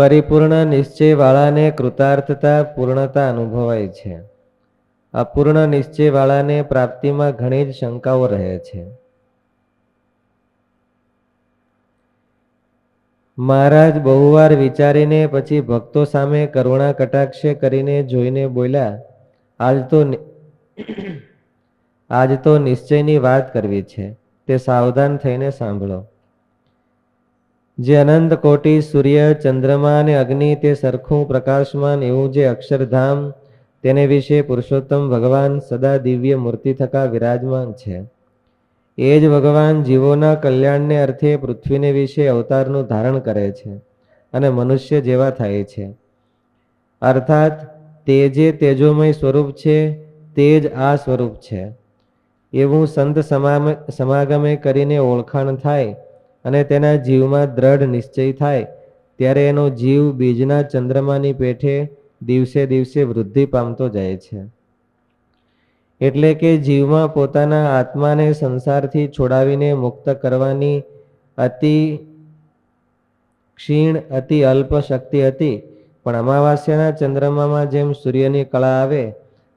પરિપૂર્ણ નિશ્ચયવાળાને કૃતાર્થતા પૂર્ણતા અનુભવાય છે. અપૂર્ણ નિશ્ચયવાળાને પ્રાપ્તિમાં ઘણી જ શંકાઓ રહે છે. મહારાજ બહુવાર વિચારીને પછી ભક્તો સામે કરુણા કટાક્ષ કરીને જોઈને બોલ્યા, આજ તો નિશ્ચયની વાત કરવી છે, તે સાવધાન થઈને સાંભળો. જે અનંત કોટી સૂર્ય, ચંદ્રમા અને અગ્નિ તે સરખું પ્રકાશમાન એવું જે અક્ષરધામ, તેને વિશે પુરુષોત્તમ ભગવાન સદા દિવ્ય મૂર્તિ થકા વિરાજમાન છે. એ જ ભગવાન જીવોના કલ્યાણને અર્થે પૃથ્વીને વિશે અવતારનું ધારણ કરે છે અને મનુષ્ય જેવા થાય છે. અર્થાત તે જે તેજોમય સ્વરૂપ છે તે જ આ સ્વરૂપ છે એવું સંત સમાગમે કરીને ઓળખાણ થાય અને તેના જીવમાં દ્રઢ નિશ્ચય થાય ત્યારે એનો જીવ બીજના ચંદ્રમાની પેઠે દિવસે દિવસે વૃદ્ધિ પામતો જાય છે. એટલે કે જીવમાં પોતાના આત્માને સંસારથી છોડાવીને મુક્ત કરવાની અતિ ક્ષીણ, અતિ અલ્પ શક્તિ હતી. પણ અમાવાસ્યાના ચંદ્રમામાં જેમ સૂર્યની કળા આવે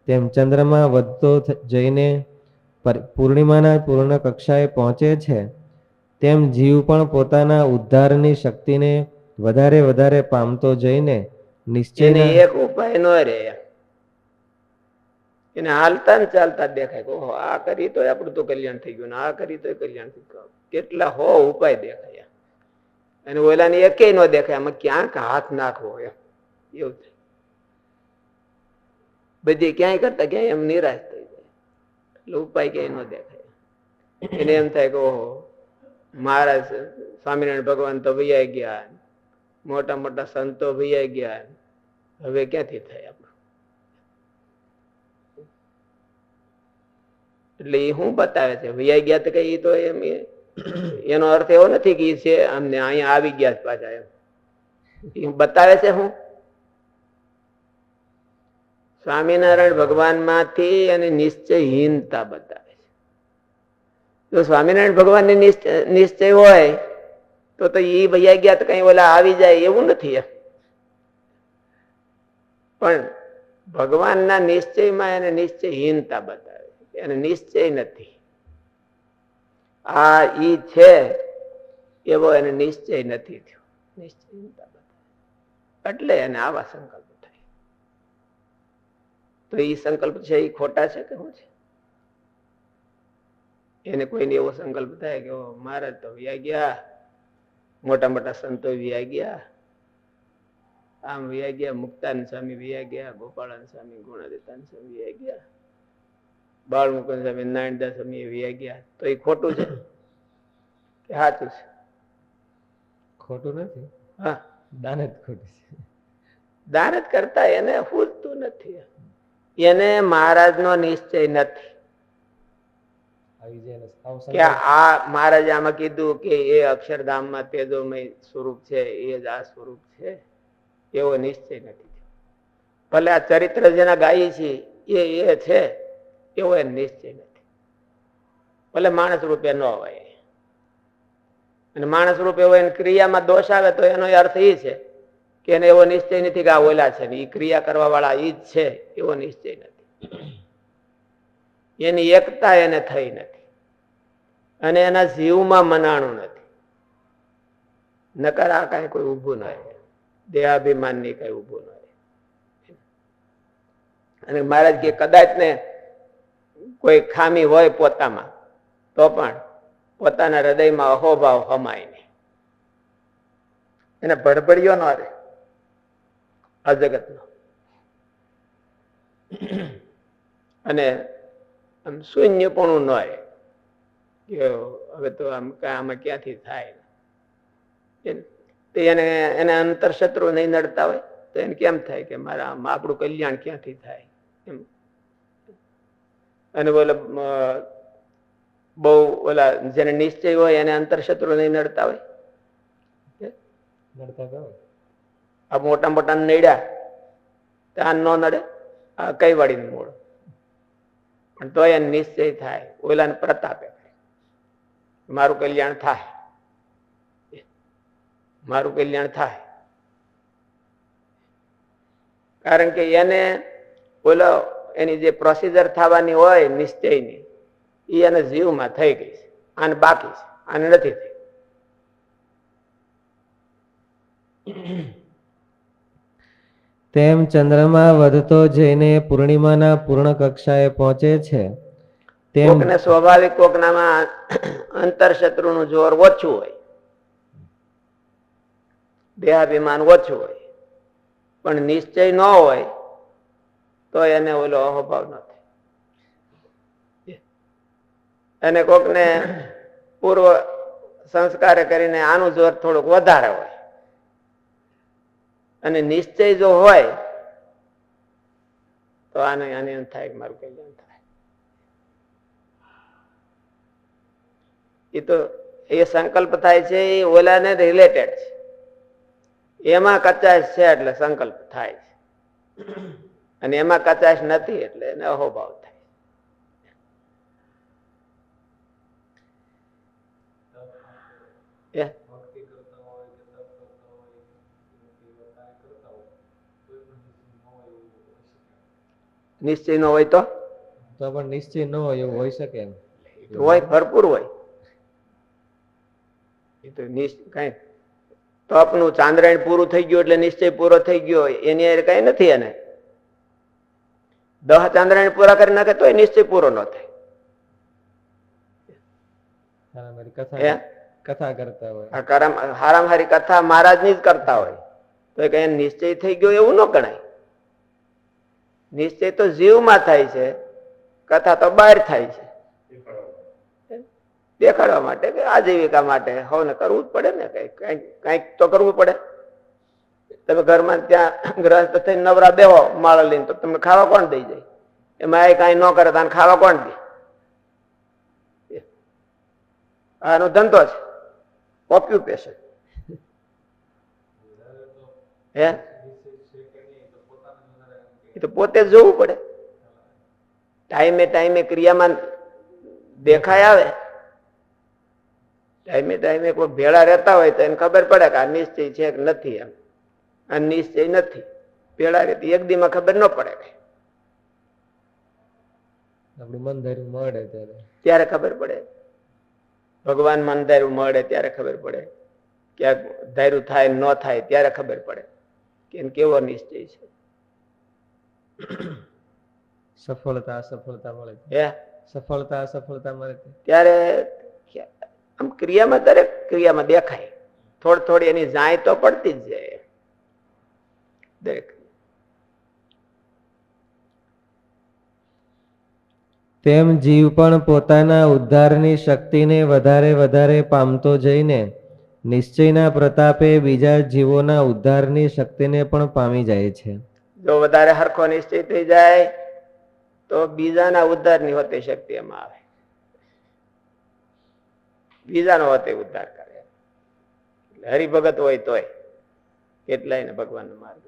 તેમ ચંદ્રમા વધતો જઈને પૂર્ણિમાના પૂર્ણ કક્ષાએ પહોંચે છે, તેમ જીવ પણ પોતાના ઉદ્ધારની શક્તિને વધારે વધારે પામતો જઈને નિશ્ચયના એક ઉપાય ન રહે. એને હાલતા ને ચાલતા દેખાય, ઓહો આ કરી તો આપણું તો કલ્યાણ થઈ ગયું, આ કરી તો કલ્યાણ થઈ ગયું. કેટલા હો ઉપાય દેખાય અને ઓલાને એકે ન દેખાય. આમાં ક્યાંક હાથ નાખવો એવું થાય. બધી ક્યાંય કરતા ક્યાંય એમ નિરાશ થઈ જાય. એટલે ઉપાય ક્યાંય ન દેખાય. એને એમ થાય કે ઓહો મહારાજ સ્વામિનારાયણ ભગવાન તો વૈયા ગયા, મોટા મોટા સંતો વૈયા ગયા, હવે ક્યાંથી થાય આપણું? એટલે એ શું બતાવે છે? વૈયા ગયા તો કઈ તો એમ એનો અર્થ એવો નથી કે છે અમને અહીંયા આવી ગયા પાછા, એમ બતાવે છે. હું સ્વામિનારાયણ ભગવાન માંથી અને નિશ્ચયહીનતા બતાવે છે. જો સ્વામિનારાયણ ભગવાન ની નિશ્ચય હોય તો એ વૈયા ગયા તો કઈ ઓલા આવી જાય એવું નથી. પણ ભગવાનના નિશ્ચયમાં એને નિશ્ચયહીનતા બતાવે છે. એને નિશ્ચય નથી. આ ઈ છે એવો એને નિશ્ચય નથી થયો. નિશ્ચયહીનતા બતાવે એટલે એને આવા સંકલ્પ થાય. તો એ સંકલ્પ છે એ ખોટા છે કે શું છે? એને કોઈને એવો સંકલ્પ થાય કે મહારાજ તો વ્યા ગયા, મોટા મોટા સંતો વ્યા ગયા, આમ વ્યા ગયા, મુક્તાન સ્વામી વ્યા ગયા, ગોપાળાન સ્વામી, ગુણાદિતાન સ્વામી વ્યા ગયા, બાળ મુકુંદ સ્વામી, નારાયણદાસ સ્વામી વ્યા ગયા. તો એ ખોટું છે કે સાચું છે? ખોટું નથી. હા, દાન જ ખોટું છે. દાન જ કરતા એને પૂરતું નથી. એને મહારાજ નો નિશ્ચય નથી કે આ મહારાજ આમાં કીધું કે એ અક્ષરધામમાં તેજોમય સ્વરૂપ છે, એ જ આ સ્વરૂપ છે, એવો નિશ્ચય નથી. ભલે આ ચરિત્ર જેના ગાય છે એ છે એવો એ નિશ્ચય નથી. ભલે માણસ રૂપે ન હોય, અને માણસ રૂપે હોય ક્રિયામાં દોષ આવે તો એનો અર્થ એ છે કે એને એવો નિશ્ચય નથી કે આ ઓલા છે, એ ક્રિયા કરવા વાળા એ જ છે એવો નિશ્ચય નથી. એની એકતા એને થઈ નથી અને એના જીવમાં મનાણું નથી. નકર આ કઈ કોઈ ઉભું ન હોય, દેહાભિમાન ની કઈ ઉભું ન હોય. અને મહારાજ કે કદાચ ને કોઈ ખામી હોય પોતામાં તો પણ પોતાના હૃદયમાં અહોભાવ હમાય નહીં. એને ભડભડિયો ન રહે આ જગતનો. અને આમ શૂન્યપણું ન હોય કે હવે તો આમાં ક્યાંથી થાય. એને અંતર શત્રુ નહીં નડતા હોય તો એને કેમ થાય કે મારા આપણું કલ્યાણ ક્યાંથી થાય એમ. અને બોલે બહુ ઓલા જેને નિશ્ચય હોય એને અંતર શત્રુ નહીં નડતા હોય. આ મોટા મોટા નડ્યા ત્યાં ન નડે. આ કઈ વાળી મૂળ પણ તો એને નિશ્ચય થાય, ઓલાને પ્રતાપે મારું કલ્યાણ થાય, મારું કલ્યાણ થાય. કારણ કે એને બોલો એની જે પ્રોસિજર થવાની હોય નિશ્ચયની એ એને જીવમાં થઈ ગઈ છે, આને બાકી છે, આને નથી થઈ. તેમ ચંદ્રમા વધતો જઈને પૂર્ણિમાના પૂર્ણ કક્ષાએ પહોંચે છે. તેમ કોકને સ્વાભાવિક કોકનામાં અંતરશત્રુનું જોર ઓછું હોય, દેહાભિમાન ઓછું હોય, પણ નિશ્ચય ન હોય તો એને ઓલો અહોભાવ ન થાય. અને કોકને પૂર્વ સંસ્કાર કરીને આનું જોર થોડુંક વધારે હોય, અને નિશ્ચય જો હોય તો આને આને એમ થાય કે મારું કલ્યાણ થાય. એ તો એ સંકલ્પ થાય છે એ ઓલાને રિલેટેડ છે, એમાં કચાશ છે એટલે સંકલ્પ થાય છે, અને એમાં કચાશ નથી એટલે એને અહોભાવ થાય. નિશ્ચય નો હોય તો પણ નિશ્ચય ન હોય એવું હોઈ શકે એમ હોય, ભરપૂર હોય. એ તો કઈ તપનું ચાંદ્રાયણ પૂરું થઈ ગયું એટલે નિશ્ચય પૂરો થઈ ગયો એની કઈ નથી. એને 10 ચાંદ્રાયણ પૂરા કરી નાખે તો નિશ્ચય પૂરો ન થાય. કથા કરતા હોય, હારામ હારી કથા મહારાજ ની જ કરતા હોય તો કઈ નિશ્ચય થઈ ગયો એવું ન ગણાય. નિશ્ચય તો જીવમાં થાય છે, કથા તો બહાર થાય છે, દેખાડવા માટે કે આજીવિકા માટે હવે કરવું જ પડે ને, કઈક તો કરવું પડે. તમે ઘરમાં ત્યાં ગ્રસ્ત થઈને નવરા બેહો માળા લઈને તો તમને ખાવા કોણ દઈ જાય? એમાં એ કઈ ન કરે તો ખાવા કોણ દે? આનો ધંધો છે, ઓક્યુપેશન. હે એ તો પોતે જ જોવું પડે. ટાઈમે ટાઈમે ક્રિયામાં દેખાય આવે, ટાઈમે ટાઈમે કોઈ ભેળા રહેતા હોય તો એને ખબર પડે કે આ નિશ્ચય છે કે નથી. એમ આ નિશ્ચય નથી, ભેળા રહેતી એક દીમાં ખબર ન પડે. આપણું મન ધાર્યું મળે ત્યારે ખબર પડે. ભગવાન મન ધાર્યું મળે ત્યારે ખબર પડે, ક્યાંક ધાર્યું થાય ન થાય ત્યારે ખબર પડે કે કેવો નિશ્ચય છે. સફળતા અસફળતા મળે, સફળતા અસફળતા મળે ત્યારે આમ ક્રિયામાં, દરેક ક્રિયામાં દેખાય. થોડી થોડી એની જાય તો પડતી જ જાય દરેક. તેમ જીવ પણ પોતાના ઉદ્ધારની શક્તિને વધારે વધારે પામતો જઈને નિશ્ચયના પ્રતાપે બીજા જીવોના ઉદ્ધારની શક્તિને પણ પામી જાય છે. જો વધારે હરખો નિશ્ચય થઈ જાય તો બીજાના ઉદ્ધારની હોતી શક્તિ એમાં આવે, બીજાનો હોતે ઉદ્ધાર કરે. હરિભગત હોય તોય કેટલાય ને ભગવાનનો માર્ગ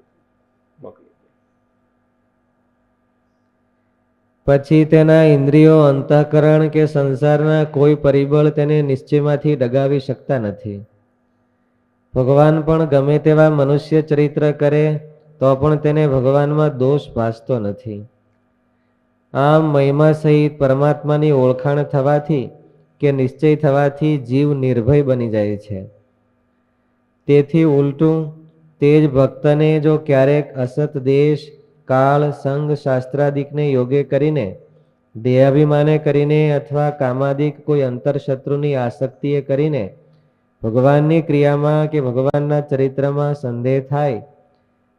મોકલી. પછી તેના ઇન્દ્રિયો, અંતઃકરણ કે સંસારના કોઈ પરિબળ તેને નિશ્ચયમાંથી ડગાવી શકતા નથી. ભગવાન પણ ગમે તેવા મનુષ્ય ચરિત્ર કરે તો પણ તેને ભગવાનમાં દોષ ભાસતો નથી. આમ મહિમા સહિત પરમાત્માની ઓળખાણ થવાથી કે નિશ્ચય થવાથી જીવ નિર્ભય બની જાય છે. તેથી ઉલટું તે જ ભક્તને જો ક્યારેક અસત દેશ, કાળ, સંગ, શાસ્ત્રાદિકને યોગે કરીને, દેહાભિમાને કરીને અથવા કામાદિક કોઈ અંતરશત્રુની આસક્તિએ કરીને ભગવાનની ક્રિયામાં કે ભગવાનના ચરિત્રમાં સંદેહ થાય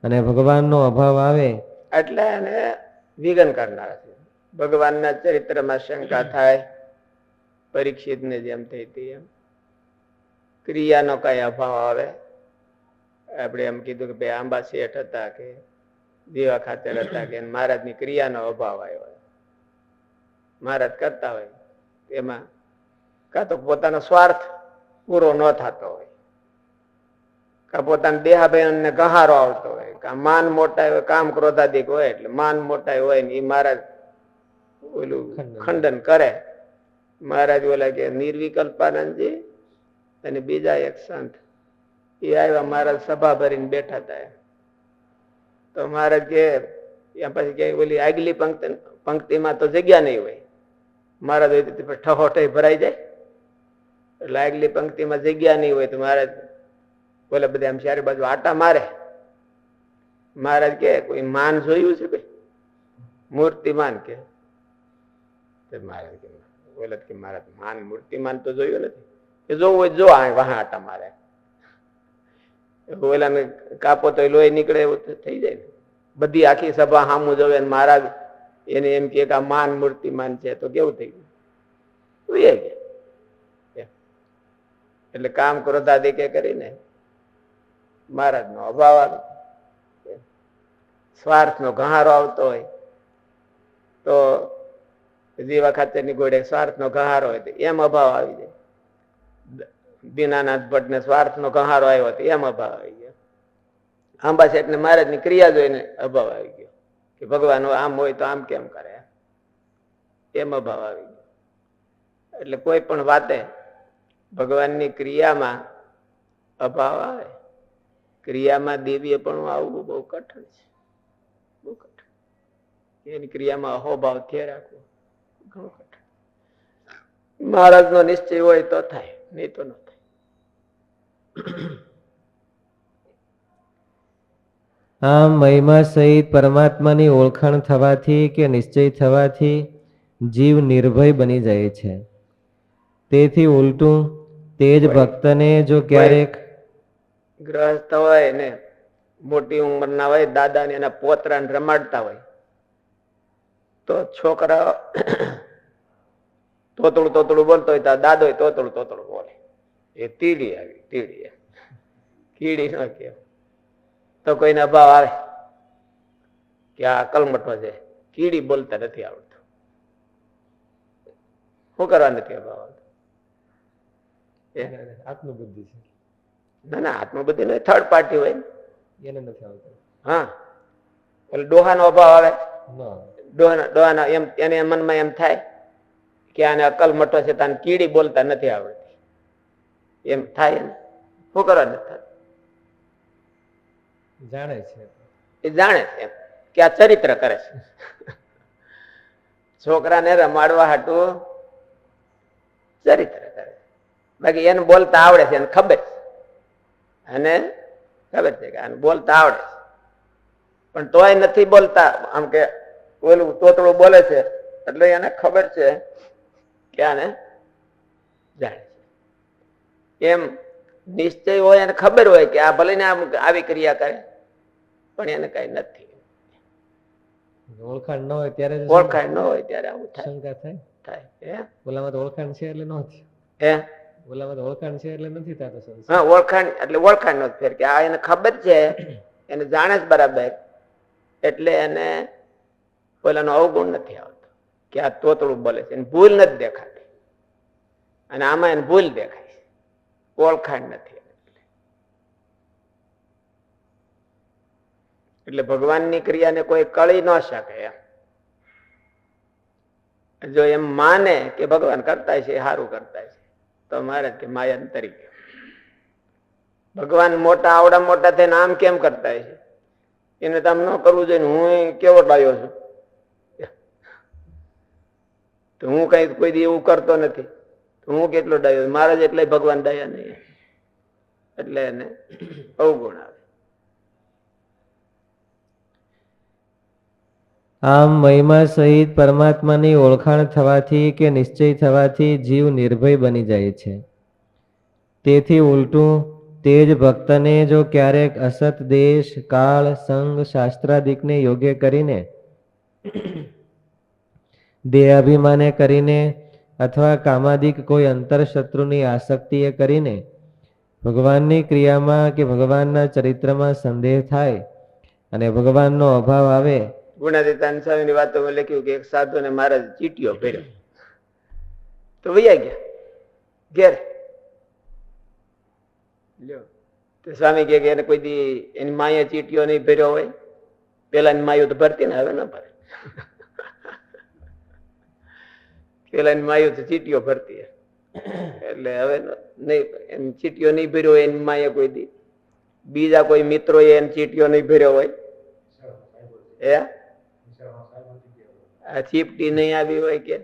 અને ભગવાનનો અભાવ આવે એટલે એને વિઘન કરનાર છે. ભગવાનના ચરિત્રમાં શંકા થાય, પરીક્ષિતને જેમ થઈ હતી એમ. ક્રિયાનો કઈ અભાવ આવે, આપણે એમ કીધું કે ભાઈ આંબા શેઠ હતા કે દીવા ખાતર હતા કે મહારાજની ક્રિયાનો અભાવ આવ્યો, મહારાજ કરતા હોય એમાં કાં તો પોતાનો સ્વાર્થ પૂરો ન થતો હોય, કાં પોતાના દેહાભયને ગહારો આવતો હોય, કાં માન મોટાઈ હોય, કામ ક્રોધાદિક હોય એટલે માન મોટાઈ હોય ને એ મહારાજ ઓલું ખંડન કરે. મહારાજ ઓલા કે નિર્વિકલ્પાનંદજી અને બીજા એક સંત એ આવ્યા, મહારાજ સભા ભરીને બેઠા હતા. તો મહારાજ કે એમ પછી કે ઓલી આગલી પંક્તિમાં તો જગ્યા નહીં હોય. મહારાજ હોય તો ઠહોઠઈ ભરાઈ જાય. એટલે આગલી પંક્તિમાં જગ્યા નહીં હોય તો મહારાજ બોલે બધા આમ ચારે બાજુ આટા મારે. મહારાજ કે કોઈ માન જોયું છે ભાઈ? મૂર્તિમાન કે મહારાજ કે બોલે કે મહારાજ માન મૂર્તિમાન તો જોયું નથી. કે જોવું હોય જો વાહ આટા મારે. ઓલાને કાપો તો લોહી નીકળે એવું થઈ જાય ને. બધી આખી સભા સામું જોવે ને મહારાજ એને એમ કે આ માન મૂર્તિમાન છે તો કેવું થઈ ગયું? એટલે કામ ક્રોધાદિકે કરીને મહારાજ નો અભાવ આવે, સ્વાર્થ નો ગહારો આવતો હોય તો જીવા ખાતરની ઘોડે સ્વાર્થ નો ગહારો હોય તો એમ અભાવ આવી જાય. દીનાનાથ ભટ્ટ ને સ્વાર્થ નો ગહારો આવ્યો તો એમ અભાવ આવી ગયો. આંબા શેઠ ને મહારાજ ની ક્રિયા જોઈને અભાવ આવી ગયો કે ભગવાન આમ હોય તો આમ કેમ કરે, એમ અભાવ આવી ગયો. એટલે કોઈ પણ વાતે ભગવાનની ક્રિયામાં અભાવ આવે, ક્રિયામાં દિવ્ય પણ આવવું બહુ કઠણ છે, બહુ કઠણ. એની ક્રિયામાં અહોભાવ થયે રાખવો ઘણું કઠણ. મહારાજ નો નિશ્ચય હોય તો થાય, નહીં તો ન થાય. આમ મહિમા સહિત પરમાત્માની ઓળખાણ થવાથી કે નિશ્ચય થવાથી જીવ નિર્ભય બની જાય છે. તેથી ઉલટું તે જ ભક્તને જો ક્યારેક ગ્રહસ્થ હોય ને મોટી ઉંમરના હોય, દાદા ને એના પોતરાને રમાડતા હોય તો છોકરા તોતડું તોતડું બોલતો હોય તો દાદો તોતડું તોતડું બોલે. એ તીડી આવી, તીડી કીડી ન કે તો કોઈને અભાવ આવે કે આ કલમઠો છે, કીડી બોલતા નથી આવડતું, શું કરવા નથી અભાવ આવતો? આત્મબુદ્ધિ છે. ના ના, આત્મબુદ્ધિ નો થર્ડ પાર્ટી હોય એને નથી આવતું. હા, એટલે ડોહાનો અભાવ આવે. ડોહાના એમ એને મનમાં એમ થાય કે આને અકલ મઠો છે, તાને કીડી બોલતા નથી આવડતી, એમ થાય ને. શું કરવા નથી થતું? જાણે છે, એ જાણે છે એમ કે આ ચરિત્ર કરે છે. છોકરાને રમાડવા હાટું ચરિત્ર કરે, બાકી એને બોલતા આવડે છે, એને ખબર છે, અને ખબર છે કે આને બોલતા આવડે છે, પણ તોય નથી બોલતા. આમ કે ઓલું તોતડું બોલે છે એટલે એને ખબર છે કે આને જાણે છે. એમ નિશ્ચય હોય એને ખબર હોય કે આ ભલે ને આવી ક્રિયા કરે, પણ એને કઈ નથી. ઓળખાણ ન હોય ત્યારે, ઓળખાણ ન હોય ત્યારે આવું થાય, શંકા થાય. થાય. ઓલામાં તો ઓળખાણ છે એટલે નથી, ઓલામાં તો ઓળખાણ છે એટલે નથી થતો. હા, ઓળખાણ એટલે ઓળખાણ નો ફેર કે આ એને ખબર છે, એને જાણે જ બરાબર, એટલે એને ઓલાનો અવગુણ નથી આવતો કે આ તોતડું બોલે છે, એને ભૂલ નથી દેખાતી, અને આમાં એને ભૂલ દેખાય છે, ઓળખાણ નથી. એટલે ભગવાનની ક્રિયાને કોઈ કળી ન શકે એમ. જો એમ માને કે ભગવાન કરતા છે, સારું કરતા છે, તો મારે કે માયા તરીકે ભગવાન મોટા આવડા મોટા થઈને આમ કેમ કરતા છે, એને તો આમ ન કરવું જોઈએ. હું કેવો ડાયો છું, તો હું કઈ કોઈ દી એવું કરતો નથી, હું કેટલો ડાયો, મારા જ એટલે ભગવાન ડાયા નહીં, એટલે એને અવગુણ આવે. આમ મહિમા સહિત પરમાત્માની ઓળખાણ થવાથી કે નિશ્ચય થવાથી જીવ નિર્ભય બની જાય છે. તેથી ઉલટું તે જ ભક્તને જો ક્યારેક અસત દેશ, કાળ, સંગ, શાસ્ત્રાદિકને યોગ્ય કરીને, દેહાભિમાને કરીને અથવા કામાદિક કોઈ અંતરશત્રુની આસક્તિએ કરીને ભગવાનની ક્રિયામાં કે ભગવાનના ચરિત્રમાં સંદેહ થાય અને ભગવાનનો અભાવ આવે. ગુણાતીતાન સ્વામીની વાતોમાં લખ્યું કે એક સાધુને મહારાજ ચીટીઓ ભર્યો તો વૈયા ગયા ઘેર. સ્વામી કે એને કોઈ દી એની માએ ચીટીઓ નહીં ભર્યો હોય, પેલાની માયું તો ભરતી ને, હવે ન ભરે. પેલાની માયું તો ચીટીઓ ભરતી, એટલે હવે નહીં, એની ચીટીઓ નહીં ભર્યો હોય એની માએ કોઈ દી. બીજા કોઈ મિત્રો એની ચીટીઓ નહીં ભર્યો હોય, એ આ ચીપટી નહીં આવી હોય કે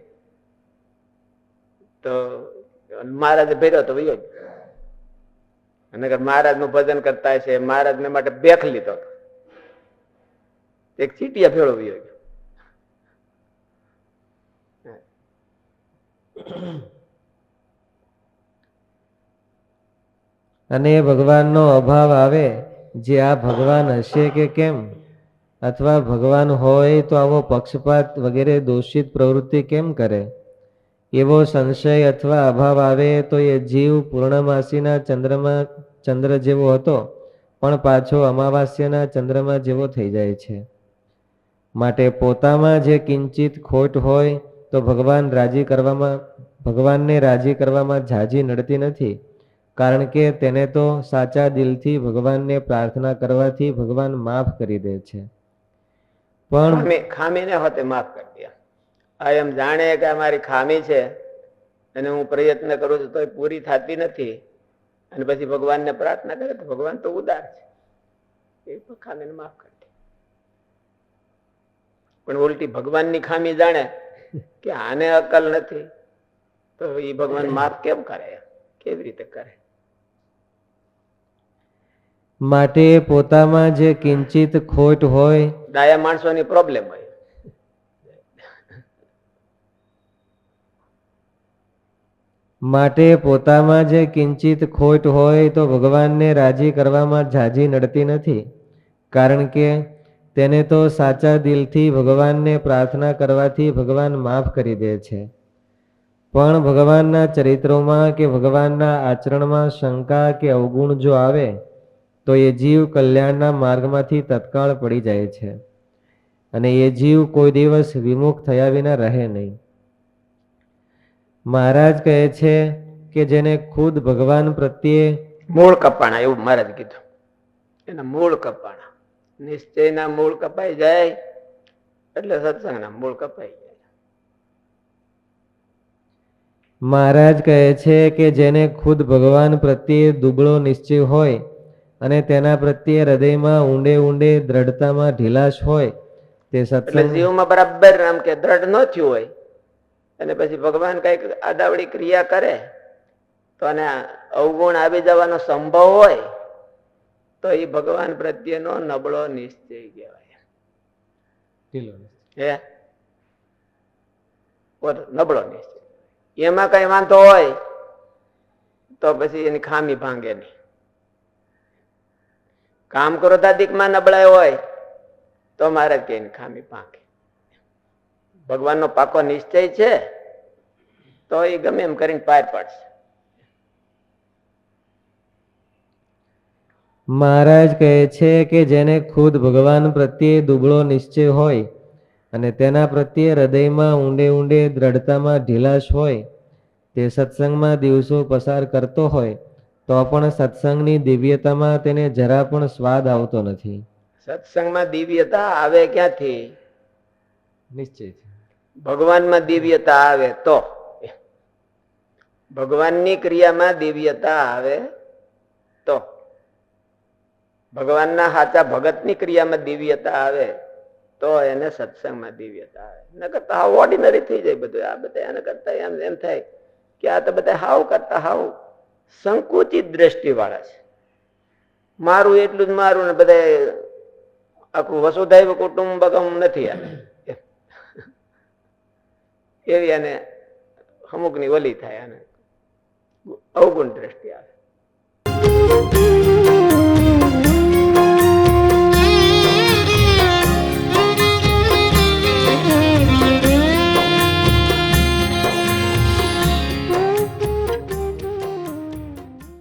તો મહારાજ ભેર્યો તો વયો અને મહારાજ નું ભજન કરતા છે, મહારાજ ને માટે બેખ લીધો એક ચીટિયા ભેળો વયો ગયો. અને ભગવાનનો અભાવ આવે, જે આ ભગવાન હશે કે કેમ, અથવા ભગવાન હોય તો આવો પક્ષપાત વગેરે દોષિત પ્રવૃત્તિ કેમ કરે, એવો સંશય અથવા અભાવ આવે તો એ જીવ પૂર્ણમાસીના ચંદ્ર જેવો હતો પણ પાછો અમાવાસ્યાના ચંદ્રમા જેવો થઈ જાય છે. માટે પોતામાં જે કિંચિત ખોટ હોય તો ભગવાનને રાજી કરવામાં ઝાઝી નડતી નથી, કારણ કે તેને તો સાચા દિલથી ભગવાનને પ્રાર્થના કરવાથી ભગવાન માફ કરી દે છે. પણ ખામીને હોતે માફ કરી દે. આ એમ જાણે કે અમારી ખામી છે અને હું પ્રયત્ન કરું છું તો પૂરી થતી નથી, અને પછી ભગવાનને પ્રાર્થના કરે તો ભગવાન તો ઉદાર છે, એ ખામીને માફ કરી દે. પણ ઉલટી ભગવાનની ખામી જાણે કે આને અકલ નથી તો એ ભગવાન માફ કેમ કરે, કેવી રીતે કરે? માટે પોતામાં જે કિંચિત ખોટ હોય, ડાયા માણસોની પ્રોબ્લેમ હોય. માટે પોતામાં જે કિંચિત ખોટ હોય તો ભગવાનને રાજી કરવામાં ઝાઝી નડતી નથી, કારણ કે તેને તો સાચા દિલથી ભગવાનને પ્રાર્થના કરવાથી ભગવાન માફ કરી દે છે. પણ ભગવાનના ચરિત્રોમાં કે ભગવાનના આચરણમાં શંકા કે અવગુણ જો આવે તો એ જીવ કલ્યાણના માર્ગમાંથી તત્કાળ પડી જાય છે, અને એ જીવ કોઈ દિવસ વિમુખ થયા વિના રહે નહીં. મહારાજ કહે છે કે જેને ખુદ ભગવાન પ્રત્યે મૂળ કપાણા, એવું મહારાજ કીધું, એના મૂળ કપાણા. નિશ્ચયના મૂળ કપાઈ જાય એટલે સત્સંગના મૂળ કપાઈ જાય. મહારાજ કહે છે કે જેને ખુદ ભગવાન પ્રત્યે દુબળો નિશ્ચય હોય અને તેના પ્રત્યે હૃદયમાં ઊંડે ઊંડે દ્રઢતામાં ઢીલાશ હોય, તે સત્સંગ જીવમાં બરાબર આમ કે દ્રઢ ન થયું હોય અને પછી ભગવાન કઈક આડાવડી ક્રિયા કરે તો અને અવગુણ આવી જવાનો સંભવ હોય તો એ ભગવાન પ્રત્યેનો નબળો નિશ્ચય કહેવાય. હે નબળો નિશ્ચય. એમાં કઈ વાંધો હોય તો પછી એની ખામી ભાંગે નહીં. કામ ક્રોધાદિકમાં નબળાઈ હોય તો મારે કે એની ખામી ભાંગે. ભગવાનનો પાકો નિશ્ચય છે તો એ ગમે એમ કરીને પાર પડશે. મહારાજ કહે છે કે જેને ખુદ ભગવાન પ્રત્યે દુબળો નિશ્ચય હોય અને તેના પ્રત્યે હૃદયમાં ઊંડે ઊંડે દ્રઢતામાં ઢીલાશ હોય, તે સત્સંગમાં દિવસો પસાર કરતો હોય તો પણ સત્સંગની દિવ્યતામાં તેને જરા પણ સ્વાદ આવતો નથી. સત્સંગમાં દિવ્યતા આવે ક્યાંથી? નિશ્ચય. ભગવાનમાં દિવ્યતા આવે તો, ભગવાનની ક્રિયામાં દિવ્યતા આવે તો, ભગવાનના સાચા ભગતની ક્રિયામાં દિવ્યતા આવે તો એને સત્સંગમાં દિવ્યતા આવે. ન કરતા હાવ ઓર્ડિનરી થઈ જાય બધું. આ બધા એને કરતા એમ થાય કે આ તો બધા હાવ કરતા હાવ સંકુચિત દ્રષ્ટિ વાળા છે. મારું એટલું જ મારું ને બધા આખું વસુધૈવ કુટુંબકમ નથી આને એવી અને અમુક ની ઓલી થાય અને અવગુણ દ્રષ્ટિ આવે.